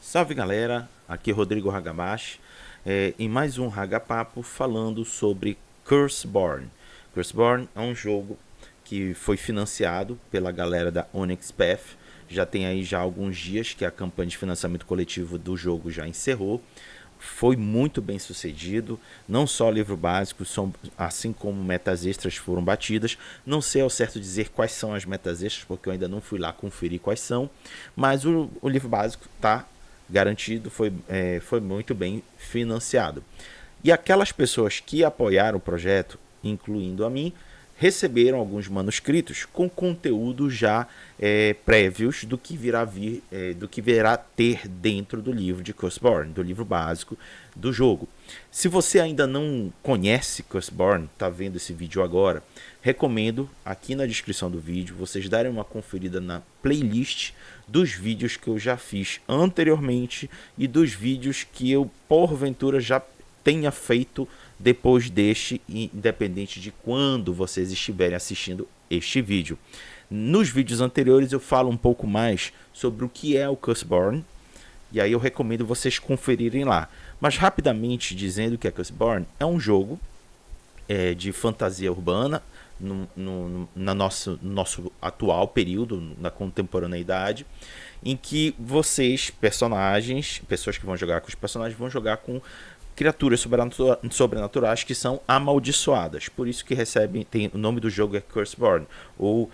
Salve galera, aqui é Rodrigo Hagamashi, em mais um Hagapapo falando sobre Curseborn. Curseborn é um jogo que foi financiado pela galera da Onyx Path. Já tem aí já alguns dias que a campanha de financiamento coletivo do jogo já encerrou. Foi muito bem sucedido, não só o livro básico, assim como metas extras foram batidas. Não sei ao certo dizer quais são as metas extras, porque eu ainda não fui lá conferir quais são, mas o livro básico está garantido, foi muito bem financiado. E aquelas pessoas que apoiaram o projeto, incluindo a mim, receberam alguns manuscritos com conteúdo já prévios do que do que virá ter dentro do livro de Curseborn, do livro básico do jogo. Se você ainda não conhece Curseborn, está vendo esse vídeo agora, recomendo aqui na descrição do vídeo vocês darem uma conferida na playlist dos vídeos que eu já fiz anteriormente e dos vídeos que eu porventura já tenha feito depois deste, independente de quando vocês estiverem assistindo este vídeo. Nos vídeos anteriores eu falo um pouco mais sobre o que é o Curseborn, e aí eu recomendo vocês conferirem lá. Mas rapidamente dizendo que a Curseborn é um jogo de fantasia urbana no nosso atual período, na contemporaneidade, em que vocês, pessoas que vão jogar com os personagens, vão jogar com criaturas sobrenaturais que são amaldiçoadas. Por isso que tem o nome do jogo é Curseborn, ou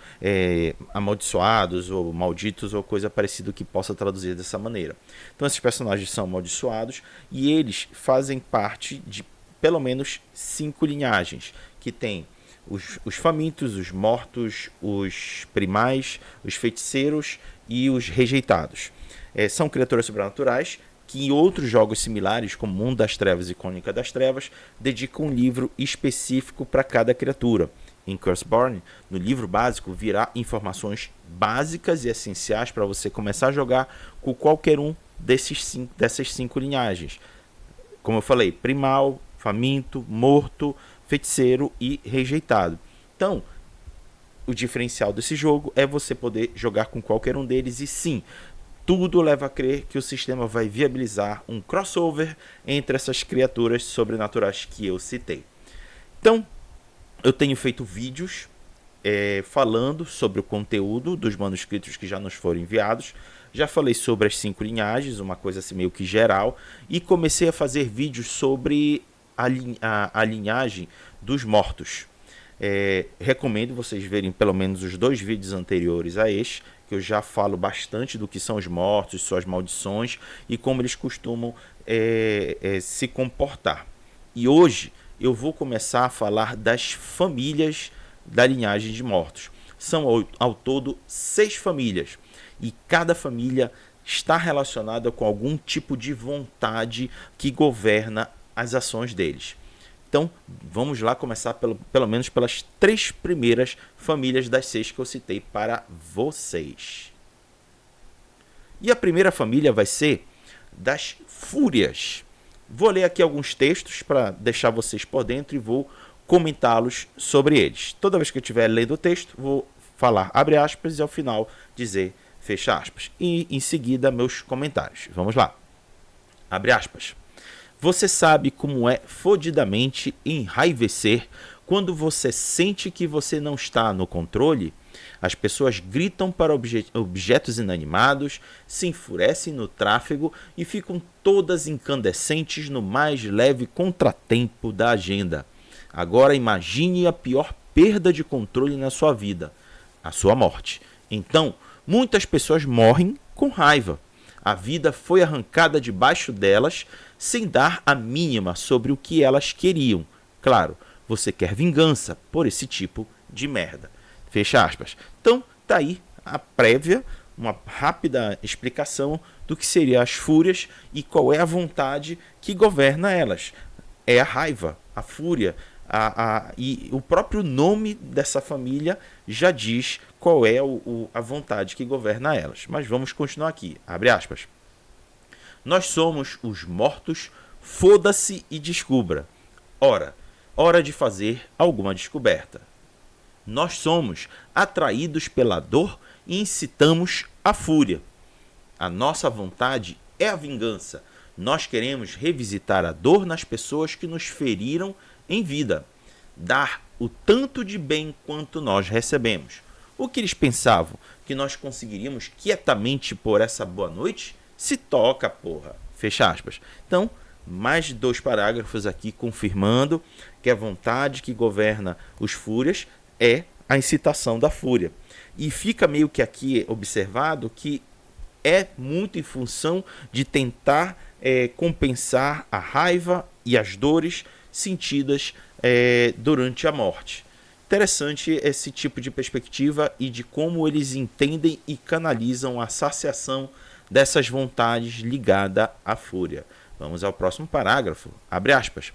amaldiçoados, ou malditos, ou coisa parecida que possa traduzir dessa maneira. Então esses personagens são amaldiçoados e eles fazem parte de pelo menos 5 linhagens, que tem os famintos, os mortos, os primais, os feiticeiros e os rejeitados. São criaturas sobrenaturais que em outros jogos similares, como Mundo das Trevas e Crônica das Trevas, dedicam um livro específico para cada criatura. Em Curseborn, no livro básico, virá informações básicas e essenciais para você começar a jogar com qualquer um dessas 5 linhagens. Como eu falei, primal, faminto, morto, feiticeiro e rejeitado. Então, o diferencial desse jogo é você poder jogar com qualquer um deles e sim, tudo leva a crer que o sistema vai viabilizar um crossover entre essas criaturas sobrenaturais que eu citei. Então, eu tenho feito vídeos falando sobre o conteúdo dos manuscritos que já nos foram enviados. Já falei sobre as 5 linhagens, uma coisa assim meio que geral. E comecei a fazer vídeos sobre a linhagem dos mortos. Recomendo vocês verem pelo menos os 2 vídeos anteriores a este, que eu já falo bastante do que são os mortos, suas maldições e como eles costumam se comportar. E hoje eu vou começar a falar das famílias da linhagem de mortos. São ao todo 6 famílias e cada família está relacionada com algum tipo de vontade que governa as ações deles. Então, vamos lá começar pelo menos pelas 3 primeiras famílias das 6 que eu citei para vocês. E a primeira família vai ser das Fúrias. Vou ler aqui alguns textos para deixar vocês por dentro e vou comentá-los sobre eles. Toda vez que eu estiver lendo o texto, vou falar abre aspas e ao final dizer fecha aspas. E em seguida meus comentários. Vamos lá. Abre aspas. Você sabe como é fodidamente enraivecer quando você sente que você não está no controle? As pessoas gritam para objetos inanimados, se enfurecem no tráfego e ficam todas incandescentes no mais leve contratempo da agenda. Agora imagine a pior perda de controle na sua vida, a sua morte. Então, muitas pessoas morrem com raiva. A vida foi arrancada debaixo delas sem dar a mínima sobre o que elas queriam. Claro, você quer vingança por esse tipo de merda. Fecha aspas. Então, tá aí a prévia, uma rápida explicação do que seriam as fúrias e qual é a vontade que governa elas. É a raiva, a fúria, e o próprio nome dessa família já diz qual é a vontade que governa elas. Mas vamos continuar aqui. Abre aspas. Nós somos os mortos, foda-se e descubra. Ora, hora de fazer alguma descoberta. Nós somos atraídos pela dor e incitamos a fúria. A nossa vontade é a vingança. Nós queremos revisitar a dor nas pessoas que nos feriram em vida, dar o tanto de bem quanto nós recebemos. O que eles pensavam? Que nós conseguiríamos quietamente por essa boa noite? Se toca, porra. Fecha aspas. Então, mais 2 parágrafos aqui confirmando que a vontade que governa os fúrias é a incitação da fúria. E fica meio que aqui observado que é muito em função de tentar compensar a raiva e as dores sentidas durante a morte. Interessante esse tipo de perspectiva e de como eles entendem e canalizam a saciação dessas vontades ligada à fúria. Vamos ao próximo parágrafo. Abre aspas.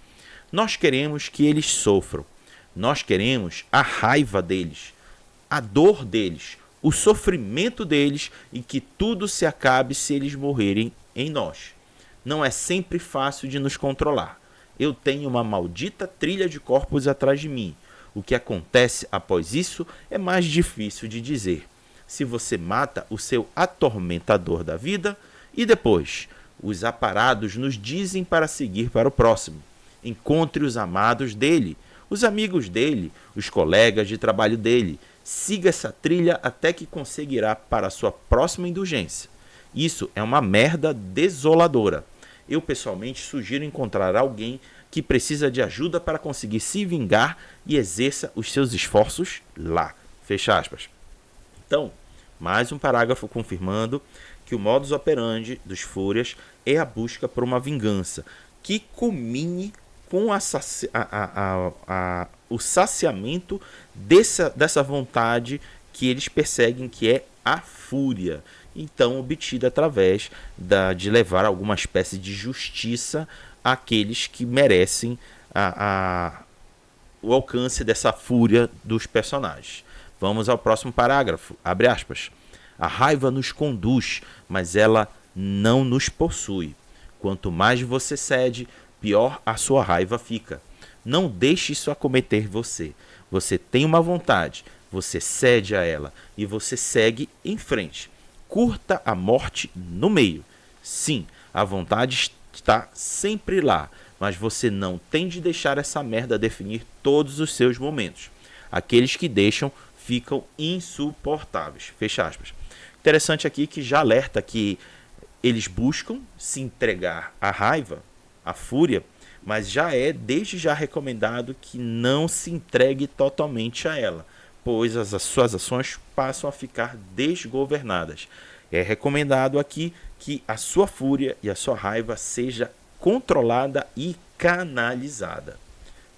Nós queremos que eles sofram. Nós queremos a raiva deles, a dor deles, o sofrimento deles e que tudo se acabe se eles morrerem em nós. Não é sempre fácil de nos controlar. Eu tenho uma maldita trilha de corpos atrás de mim. O que acontece após isso é mais difícil de dizer. Se você mata o seu atormentador da vida e depois os aparados nos dizem para seguir para o próximo. Encontre os amados dele, os amigos dele, os colegas de trabalho dele. Siga essa trilha até que conseguirá para a sua próxima indulgência. Isso é uma merda desoladora. Eu pessoalmente sugiro encontrar alguém que precisa de ajuda para conseguir se vingar e exerça os seus esforços lá. Fecha aspas. Então, mais um parágrafo confirmando que o modus operandi dos fúrias é a busca por uma vingança que culmine com o saciamento dessa vontade que eles perseguem, que é a fúria. Então, obtida através de levar alguma espécie de justiça àqueles que merecem o alcance dessa fúria dos personagens. Vamos ao próximo parágrafo. Abre aspas. A raiva nos conduz, mas ela não nos possui. Quanto mais você cede, pior a sua raiva fica. Não deixe isso acometer você. Você tem uma vontade, você cede a ela e você segue em frente. Curta a morte no meio. Sim, a vontade está sempre lá, mas você não tem de deixar essa merda definir todos os seus momentos. Aqueles que deixam ficam insuportáveis. Fecha aspas. Interessante aqui que já alerta que eles buscam se entregar à raiva, à fúria, mas já é desde já recomendado que não se entregue totalmente a ela, pois as suas ações passam a ficar desgovernadas. É recomendado aqui que a sua fúria e a sua raiva seja controlada e canalizada.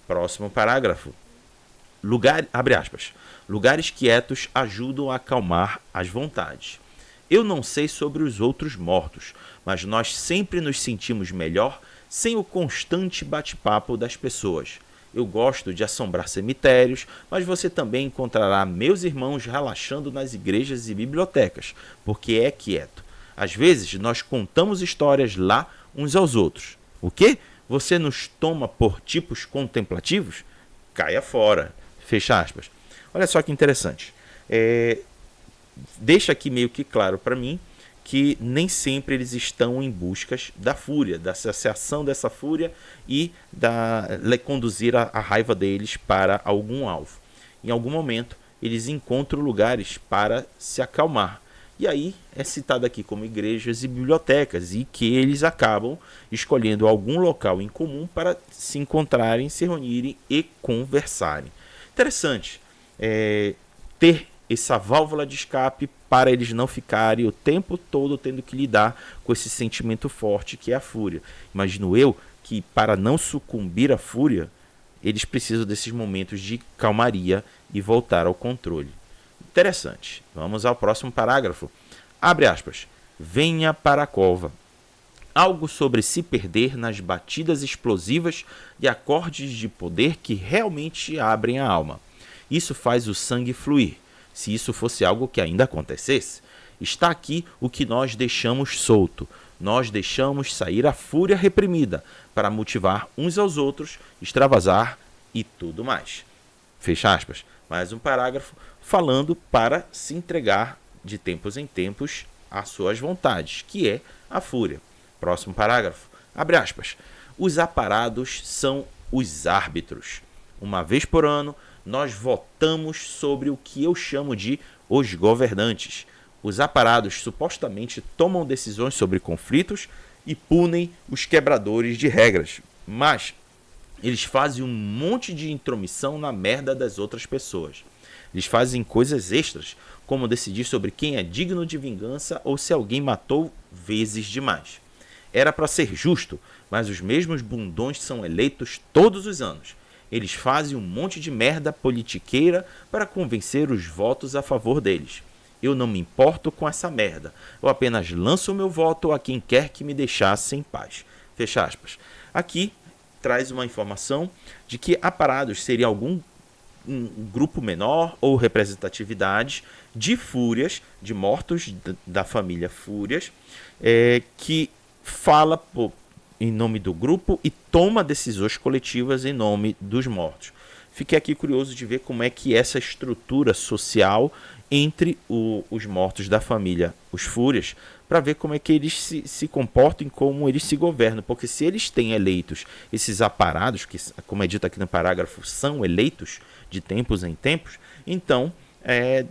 Próximo parágrafo. Abre aspas. Lugares quietos ajudam a acalmar as vontades. Eu não sei sobre os outros mortos, mas nós sempre nos sentimos melhor sem o constante bate-papo das pessoas. Eu gosto de assombrar cemitérios, mas você também encontrará meus irmãos relaxando nas igrejas e bibliotecas, porque é quieto. Às vezes nós contamos histórias lá uns aos outros. O quê? Você nos toma por tipos contemplativos? Caia fora. Fecha aspas. Olha só que interessante. Deixa aqui meio que claro para mim que nem sempre eles estão em busca da fúria, da saciação dessa fúria e conduzir a raiva deles para algum alvo. Em algum momento, eles encontram lugares para se acalmar. E aí é citado aqui como igrejas e bibliotecas, e que eles acabam escolhendo algum local em comum para se encontrarem, se reunirem e conversarem. Interessante ter essa válvula de escape para eles não ficarem o tempo todo tendo que lidar com esse sentimento forte que é a fúria. Imagino eu que para não sucumbir à fúria, eles precisam desses momentos de calmaria e voltar ao controle. Interessante. Vamos ao próximo parágrafo. Abre aspas. Venha para a cova. Algo sobre se perder nas batidas explosivas e acordes de poder que realmente abrem a alma. Isso faz o sangue fluir. Se isso fosse algo que ainda acontecesse, está aqui o que nós deixamos solto. Nós deixamos sair a fúria reprimida para motivar uns aos outros, extravasar e tudo mais. Fecha aspas. Mais um parágrafo falando para se entregar de tempos em tempos às suas vontades, que é a fúria. Próximo parágrafo. Abre aspas. Os aparados são os árbitros. Uma vez por ano, nós votamos sobre o que eu chamo de os governantes. Os aparados supostamente tomam decisões sobre conflitos e punem os quebradores de regras. Mas eles fazem um monte de intromissão na merda das outras pessoas. Eles fazem coisas extras, como decidir sobre quem é digno de vingança ou se alguém matou vezes demais. Era para ser justo, mas os mesmos bundões são eleitos todos os anos. Eles fazem um monte de merda politiqueira para convencer os votos a favor deles. Eu não me importo com essa merda. Eu apenas lanço o meu voto a quem quer que me deixasse em paz. Fecha aspas. Aqui traz uma informação de que aparados seria algum um grupo menor ou representatividade de fúrias, de mortos da família Fúrias, que fala em nome do grupo e toma decisões coletivas em nome dos mortos. Fiquei aqui curioso de ver como é que essa estrutura social entre os mortos da família, os Fúrias, para ver como é que eles se comportam e como eles se governam. Porque se eles têm eleitos esses aparados, que, como é dito aqui no parágrafo, são eleitos de tempos em tempos, então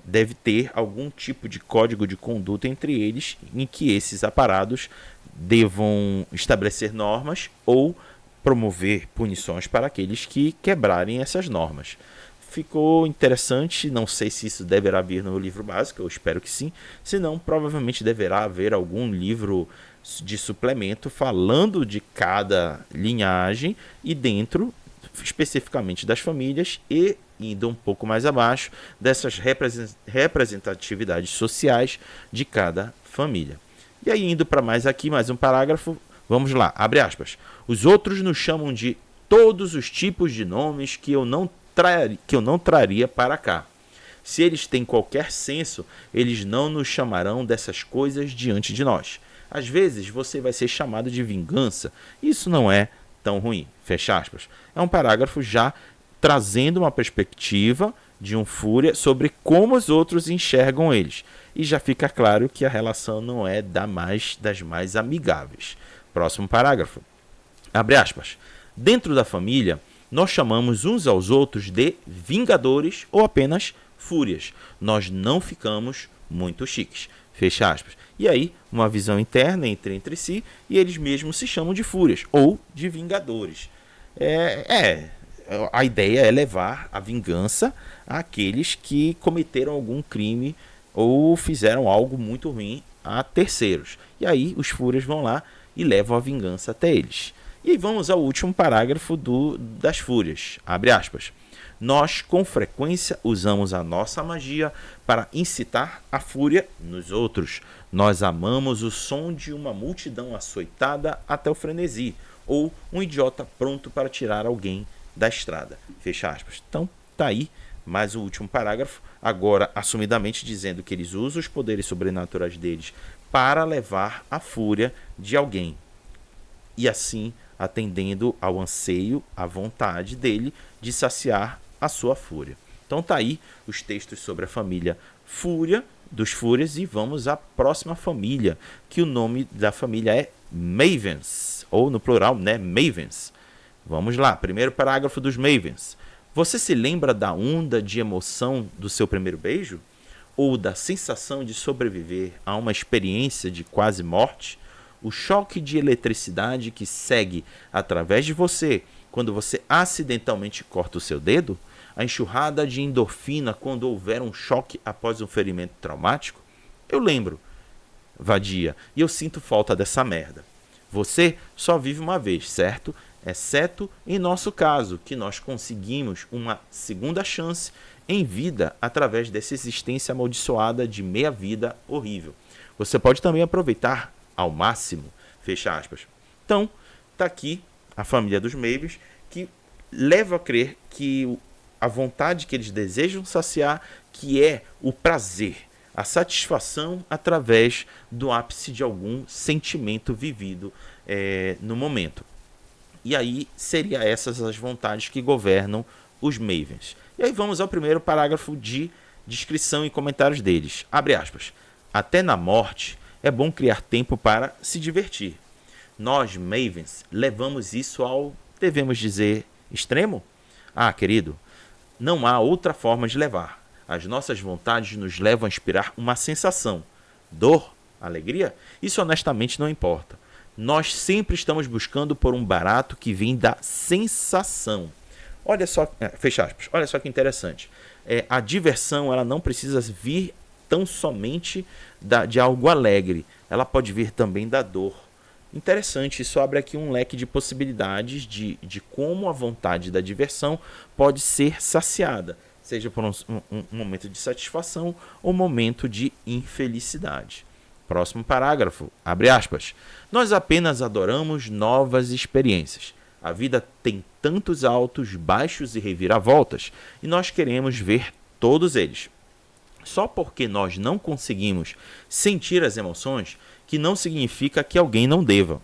deve ter algum tipo de código de conduta entre eles, em que esses aparados devam estabelecer normas ou promover punições para aqueles que quebrarem essas normas. Ficou interessante, não sei se isso deverá vir no livro básico, eu espero que sim, senão provavelmente deverá haver algum livro de suplemento falando de cada linhagem e dentro especificamente das famílias e indo um pouco mais abaixo dessas representatividades sociais de cada família. E aí indo para mais aqui, mais um parágrafo, vamos lá, abre aspas. Os outros nos chamam de todos os tipos de nomes que eu não traria para cá. Se eles têm qualquer senso, eles não nos chamarão dessas coisas diante de nós. Às vezes você vai ser chamado de vingança. Isso não é tão ruim. Fecha aspas. É um parágrafo já trazendo uma perspectiva de um Fúria sobre como os outros enxergam eles. E já fica claro que a relação não é das mais amigáveis. Próximo parágrafo. Abre aspas. Dentro da família, nós chamamos uns aos outros de vingadores ou apenas fúrias. Nós não ficamos muito chiques. Fecha aspas. E aí, uma visão interna entre si, e eles mesmos se chamam de fúrias ou de vingadores. A ideia é levar a vingança àqueles que cometeram algum crime ou fizeram algo muito ruim a terceiros. E aí, os fúrias vão lá e levam a vingança até eles. E vamos ao último parágrafo das fúrias. Abre aspas. Nós, com frequência, usamos a nossa magia para incitar a fúria nos outros. Nós amamos o som de uma multidão açoitada até o frenesi, ou um idiota pronto para tirar alguém da estrada. Fecha aspas. Então, tá aí mais o último parágrafo, agora assumidamente dizendo que eles usam os poderes sobrenaturais deles para levar a fúria de alguém. E assim atendendo ao anseio, à vontade dele de saciar a sua fúria. Então tá aí os textos sobre a família Fúria, dos Fúrias, e vamos à próxima família, que o nome da família é Mavens, ou no plural, né, Mavens. Vamos lá, primeiro parágrafo dos Mavens. Você se lembra da onda de emoção do seu primeiro beijo? Ou da sensação de sobreviver a uma experiência de quase morte? O choque de eletricidade que segue através de você quando você acidentalmente corta o seu dedo? A enxurrada de endorfina quando houver um choque após um ferimento traumático? Eu lembro, vadia, e eu sinto falta dessa merda. Você só vive uma vez, certo? Exceto em nosso caso, que nós conseguimos uma segunda chance em vida através dessa existência amaldiçoada de meia vida horrível. Você pode também aproveitar ao máximo, fecha aspas. Então, tá aqui a família dos Mavens, que leva a crer que a vontade que eles desejam saciar, que é o prazer, a satisfação através do ápice de algum sentimento vivido no momento. E aí, seriam essas as vontades que governam os Mavens. E aí vamos ao primeiro parágrafo de descrição e comentários deles. Abre aspas. Até na morte, é bom criar tempo para se divertir. Nós, Mavens, levamos isso ao, devemos dizer, extremo? Ah, querido, não há outra forma de levar. As nossas vontades nos levam a inspirar uma sensação. Dor? Alegria? Isso honestamente não importa. Nós sempre estamos buscando por um barato que vem da sensação. Olha só, fecha aspas, olha só que interessante. A diversão ela não precisa vir tão somente de algo alegre. Ela pode vir também da dor. Interessante, isso abre aqui um leque de possibilidades de como a vontade da diversão pode ser saciada, seja por um momento de satisfação ou momento de infelicidade. Próximo parágrafo, abre aspas. Nós apenas adoramos novas experiências. A vida tem tantos altos, baixos e reviravoltas, e nós queremos ver todos eles. Só porque nós não conseguimos sentir as emoções, que não significa que alguém não deva.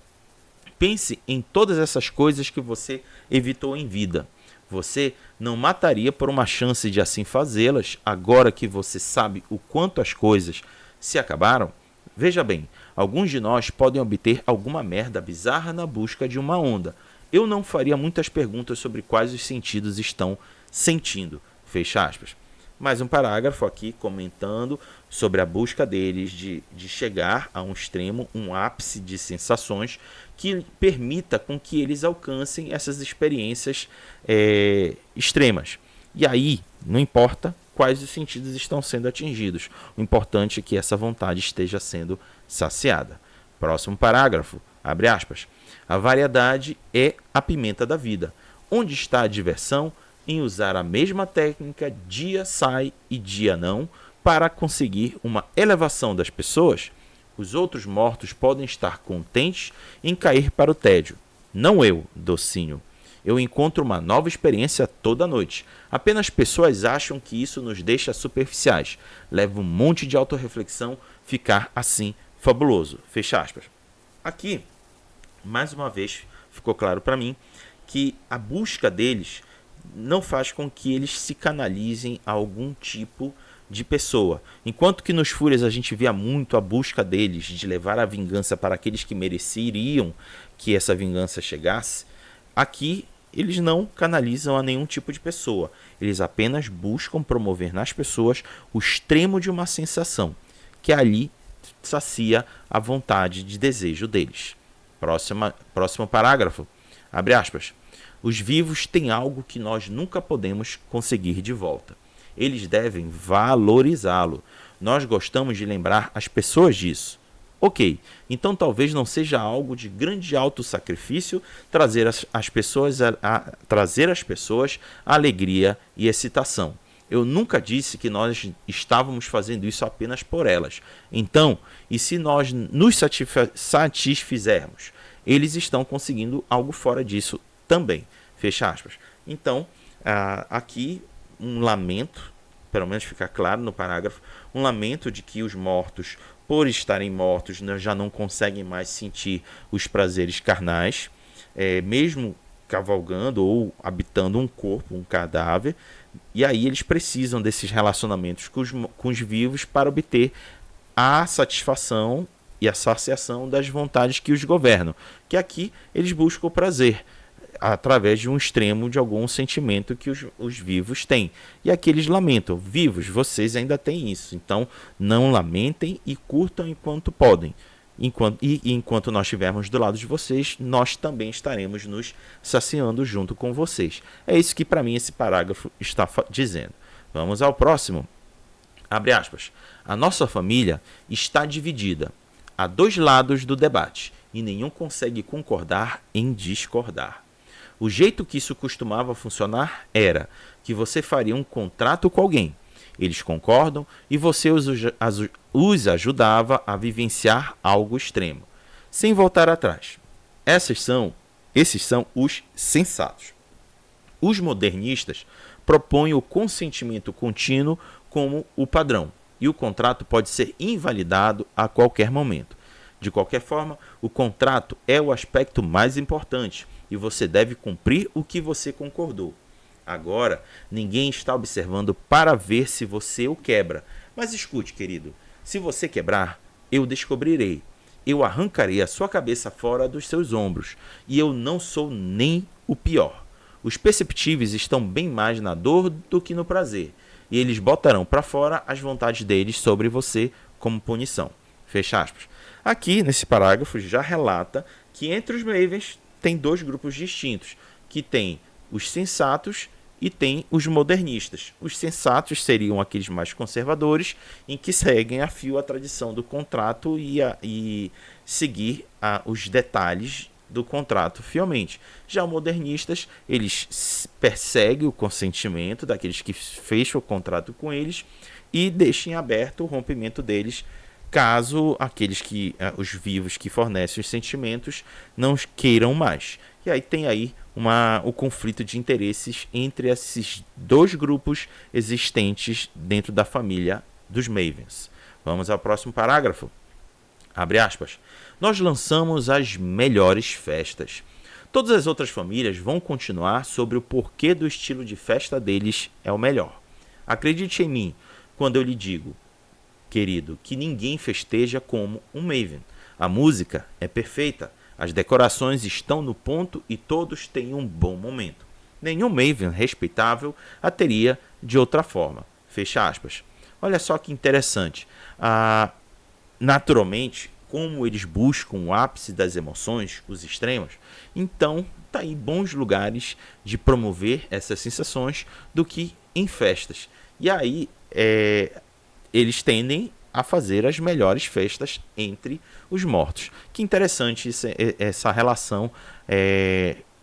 Pense em todas essas coisas que você evitou em vida. Você não mataria por uma chance de assim fazê-las, agora que você sabe o quanto as coisas se acabaram? Veja bem, alguns de nós podem obter alguma merda bizarra na busca de uma onda. Eu não faria muitas perguntas sobre quais os sentidos estão sentindo. Fecha aspas. Mais um parágrafo aqui comentando sobre a busca deles de chegar a um extremo, um ápice de sensações que permita com que eles alcancem essas experiências extremas. E aí, não importa quais os sentidos estão sendo atingidos, o importante é que essa vontade esteja sendo saciada. Próximo parágrafo, abre aspas. A variedade é a pimenta da vida. Onde está a diversão? Em usar a mesma técnica dia sai e dia não para conseguir uma elevação das pessoas? Os outros mortos podem estar contentes em cair para o tédio. Não eu, docinho. Eu encontro uma nova experiência toda noite. Apenas pessoas acham que isso nos deixa superficiais. Leva um monte de autorreflexão ficar assim fabuloso. Fecha aspas. Aqui, mais uma vez, ficou claro para mim que a busca deles não faz com que eles se canalizem a algum tipo de pessoa. Enquanto que nos Fúrias a gente via muito a busca deles de levar a vingança para aqueles que mereceriam que essa vingança chegasse, aqui eles não canalizam a nenhum tipo de pessoa. Eles apenas buscam promover nas pessoas o extremo de uma sensação, que ali sacia a vontade de desejo deles. Próximo parágrafo, abre aspas. Os vivos têm algo que nós nunca podemos conseguir de volta. Eles devem valorizá-lo. Nós gostamos de lembrar as pessoas disso. Ok, então talvez não seja algo de grande autossacrifício trazer as pessoas alegria e excitação. Eu nunca disse que nós estávamos fazendo isso apenas por elas. Então, e se nós nos satisfizermos? Eles estão conseguindo algo fora disso também. Fecha aspas. Então, aqui um lamento, pelo menos fica claro no parágrafo, um lamento de que os mortos, por estarem mortos, já não conseguem mais sentir os prazeres carnais, mesmo cavalgando ou habitando um corpo, um cadáver, e aí eles precisam desses relacionamentos com os vivos para obter a satisfação e a saciação das vontades que os governam, que aqui eles buscam o prazer, através de um extremo de algum sentimento que os vivos têm. E aqui eles lamentam, vivos, vocês ainda têm isso, então não lamentem e curtam enquanto podem. Enquanto nós estivermos do lado de vocês, nós também estaremos nos saciando junto com vocês. É isso que para mim esse parágrafo está dizendo. Vamos ao próximo. Abre aspas. A nossa família está dividida. Há dois lados do debate e nenhum consegue concordar em discordar. O jeito que isso costumava funcionar era que você faria um contrato com alguém. Eles concordam e você os ajudava a vivenciar algo extremo, sem voltar atrás. Esses são os sensatos. Os modernistas propõem o consentimento contínuo como o padrão, e o contrato pode ser invalidado a qualquer momento. De qualquer forma, o contrato é o aspecto mais importante e você deve cumprir o que você concordou. Agora, ninguém está observando para ver se você o quebra. Mas escute, querido, se você quebrar, eu descobrirei. eu arrancarei a sua cabeça fora dos seus ombros, e eu não sou nem o pior. Os perceptíveis estão bem mais na dor do que no prazer, e eles botarão para fora as vontades deles sobre você como punição. Fecha aspas. Aqui, nesse parágrafo, já relata que entre os Mavens tem dois grupos distintos, que tem os sensatos e tem os modernistas. Os sensatos seriam aqueles mais conservadores, em que seguem a fio a tradição do contrato e seguir os detalhes do contrato fielmente. Já os modernistas, eles perseguem o consentimento daqueles que fecham o contrato com eles e deixam aberto o rompimento deles, caso aqueles os vivos que fornecem os sentimentos não queiram mais. E aí tem aí o conflito de interesses entre esses dois grupos existentes dentro da família dos Mavens. Vamos ao próximo parágrafo. Abre aspas. Nós lançamos as melhores festas. Todas as outras famílias vão continuar sobre o porquê do estilo de festa deles é o melhor. Acredite em mim quando eu lhe digo, querido, que ninguém festeja como um Maven. A música é perfeita, as decorações estão no ponto e todos têm um bom momento. Nenhum Maven respeitável a teria de outra forma. Fecha aspas. Olha só que interessante. Naturalmente, como eles buscam o ápice das emoções, os extremos, então tá aí bons lugares de promover essas sensações do que em festas. E aí eles tendem a fazer as melhores festas entre os mortos. Que interessante essa relação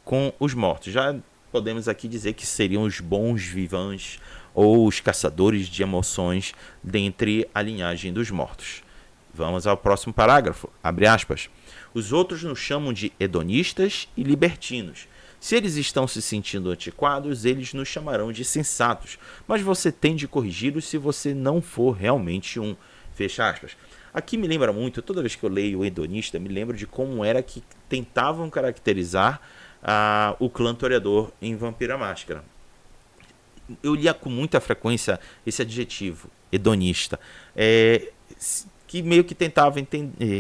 com os mortos. Já podemos aqui dizer que seriam os bons vivants ou os caçadores de emoções dentre a linhagem dos mortos. Vamos ao próximo parágrafo. Abre aspas. Os outros nos chamam de hedonistas e libertinos. Se eles estão se sentindo antiquados, eles nos chamarão de sensatos. Mas você tem de corrigi-los se você não for realmente um. Fecha aspas. Aqui me lembra muito, toda vez que eu leio o hedonista, me lembro de como era que tentavam caracterizar o clã Toreador em Vampira Máscara. Eu lia com muita frequência esse adjetivo, hedonista, que meio que tentava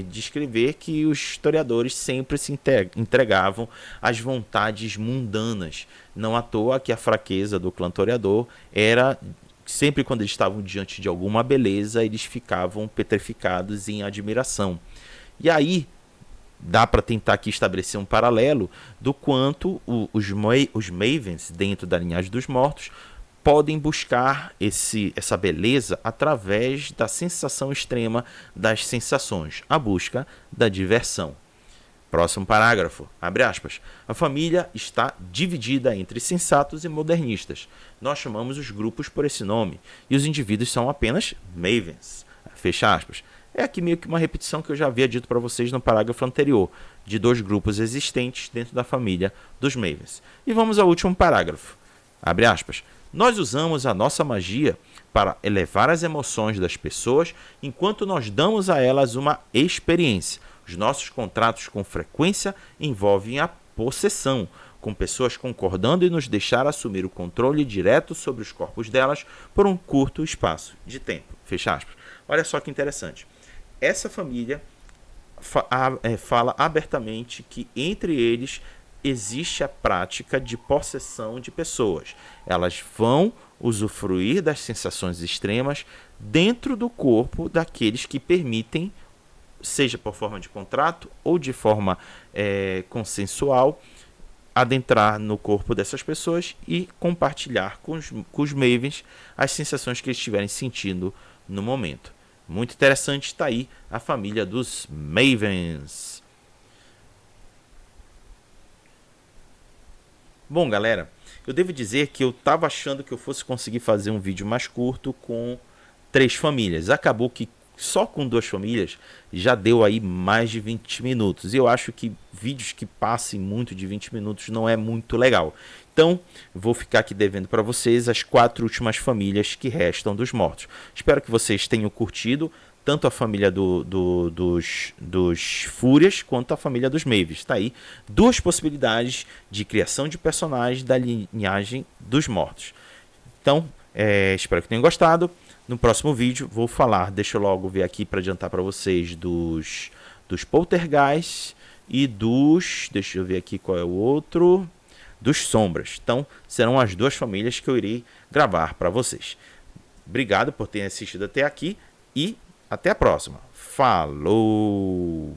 descrever que os toreadores sempre se entregavam às vontades mundanas. Não à toa que a fraqueza do clã Toreador era, sempre quando eles estavam diante de alguma beleza, eles ficavam petrificados em admiração. E aí dá para tentar aqui estabelecer um paralelo do quanto os Mavens, dentro da linhagem dos mortos, podem buscar essa beleza através da sensação extrema das sensações, a busca da diversão. Próximo parágrafo, abre aspas. A família está dividida entre sensatos e modernistas. Nós chamamos os grupos por esse nome, e os indivíduos são apenas Mavens. Fecha aspas. É aqui meio que uma repetição que eu já havia dito para vocês no parágrafo anterior, de dois grupos existentes dentro da família dos Mavens. E vamos ao último parágrafo. Abre aspas. Nós usamos a nossa magia para elevar as emoções das pessoas enquanto nós damos a elas uma experiência. Os nossos contratos com frequência envolvem a possessão, com pessoas concordando em nos deixar assumir o controle direto sobre os corpos delas por um curto espaço de tempo. Fecha aspas. Olha só que interessante. Essa família fala abertamente que entre eles existe a prática de possessão de pessoas. Elas vão usufruir das sensações extremas dentro do corpo daqueles que permitem, seja por forma de contrato ou de forma consensual, adentrar no corpo dessas pessoas e compartilhar com os Mavens as sensações que eles estiverem sentindo no momento. Muito interessante, está aí a família dos Mavens. Bom, galera, eu devo dizer que eu estava achando que eu fosse conseguir fazer um vídeo mais curto com 3 famílias. Acabou que só com 2 famílias já deu aí mais de 20 minutos. E eu acho que vídeos que passem muito de 20 minutos não é muito legal. Então, vou ficar aqui devendo para vocês as 4 últimas famílias que restam dos mortos. Espero que vocês tenham curtido tanto a família dos Fúrias quanto a família dos Mavens. Está aí 2 possibilidades de criação de personagens da linhagem dos mortos. Então, espero que tenham gostado. No próximo vídeo vou falar, deixa eu logo ver aqui para adiantar para vocês, dos dos Poltergeist e dos... Deixa eu ver aqui qual é o outro... Dos Sombras. Então, serão as duas famílias que eu irei gravar para vocês. Obrigado por terem assistido até aqui e até a próxima. Falou!